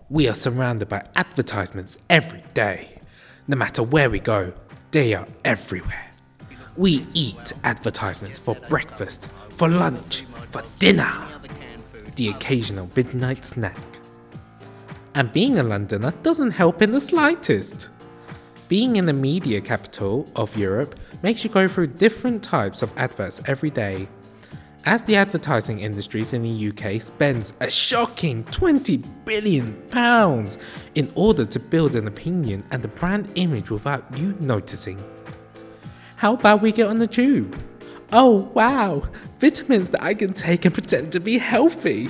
We are surrounded by advertisements every day. No matter where we go, they are everywhere. We eat advertisements for breakfast, for lunch, for dinner, the occasional midnight snack. And being a Londoner doesn't help in the slightest. Being in the media capital of Europe makes you go through different types of adverts every day. As the advertising industries in the UK spends a shocking £20 billion in order to build an opinion and a brand image without you noticing. How about we get on the tube? Oh wow, vitamins that I can take and pretend to be healthy.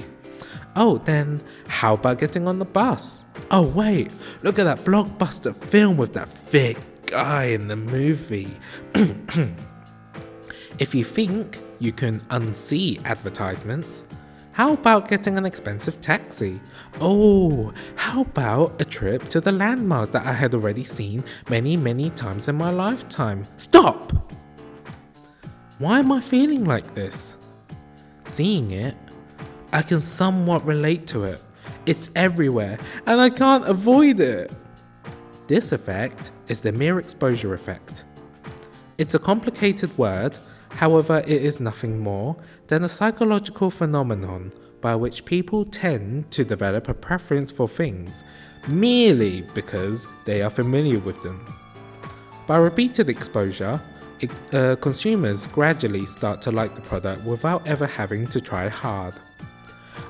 Oh, then how about getting on the bus? Oh wait, look at that blockbuster film with that thick guy in the movie. If you think you can unsee advertisements, how about getting an expensive taxi? Oh, how about a trip to the landmark that I had already seen many times in my lifetime? Stop! Why am I feeling like this? Seeing it, I can somewhat relate to it. It's everywhere and I can't avoid it. This effect is the mere exposure effect. It's a complicated word, however it is nothing more than a psychological phenomenon by which people tend to develop a preference for things merely because they are familiar with them. By repeated exposure, consumers gradually start to like the product without ever having to try hard.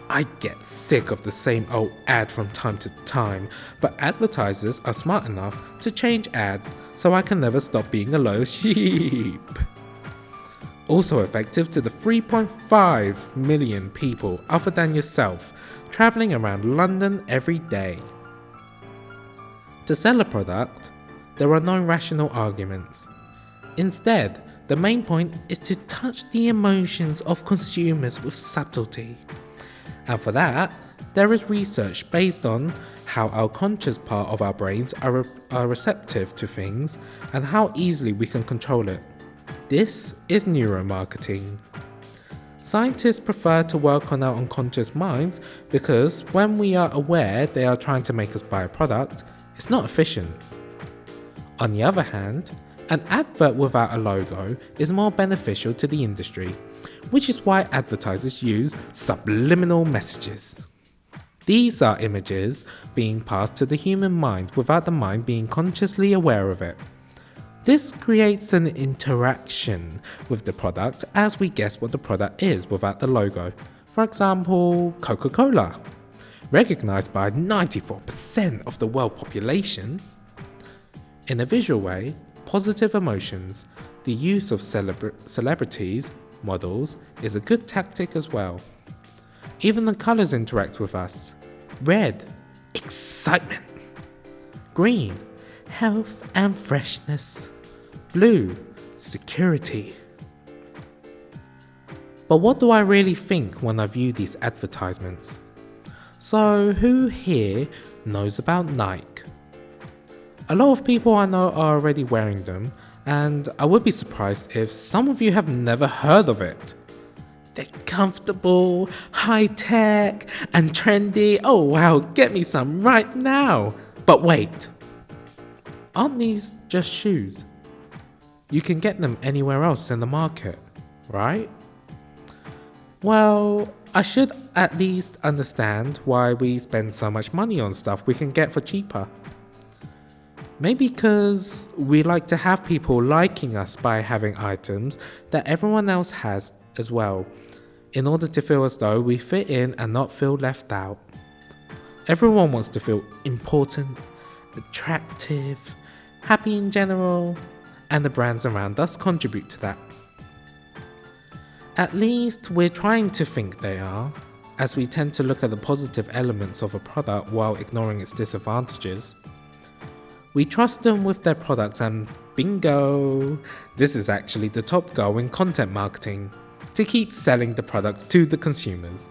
I get sick of the same old ad from time to time, but advertisers are smart enough to change ads so I can never stop being a loyal sheep. Also effective to the 3.5 million people other than yourself travelling around London every day. To sell a product, there are no rational arguments. Instead, the main point is to touch the emotions of consumers with subtlety. And for that, there is research based on how our conscious part of our brains are receptive to things and how easily we can control it. This is neuromarketing. Scientists prefer to work on our unconscious minds because when we are aware they are trying to make us buy a product, it's not efficient. On the other hand, an advert without a logo is more beneficial to the industry, which is why advertisers use subliminal messages. These are images being passed to the human mind without the mind being consciously aware of it. This creates an interaction with the product as we guess what the product is without the logo. For example, Coca-Cola, recognized by 94% of the world population. In a visual way, positive emotions, the use of celebrities, models, is a good tactic as well. Even the colors interact with us. Red, excitement. Green, health and freshness. Blue, security. But what do I really think when I view these advertisements? So who here knows about Nike? A lot of people I know are already wearing them, and I would be surprised if some of you have never heard of it. They're comfortable, high-tech, and trendy. Oh wow, get me some right now. But wait, aren't these just shoes? You can get them anywhere else in the market, right? Well, I should at least understand why we spend so much money on stuff we can get for cheaper. Maybe because we like to have people liking us by having items that everyone else has as well, in order to feel as though we fit in and not feel left out. Everyone wants to feel important, attractive, happy in general, and the brands around us contribute to that. At least we're trying to think they are, as we tend to look at the positive elements of a product while ignoring its disadvantages. We trust them with their products and bingo! This is actually the top goal in content marketing, to keep selling the products to the consumers.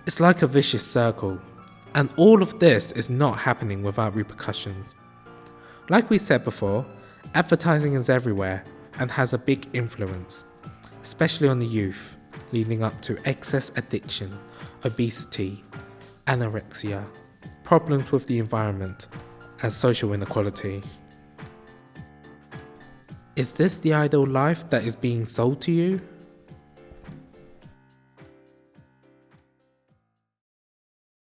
It's like a vicious circle, and all of this is not happening without repercussions. Like we said before, advertising is everywhere and has a big influence, especially on the youth, leading up to excess addiction, obesity, anorexia, problems with the environment, and social inequality. Is this the ideal life that is being sold to you?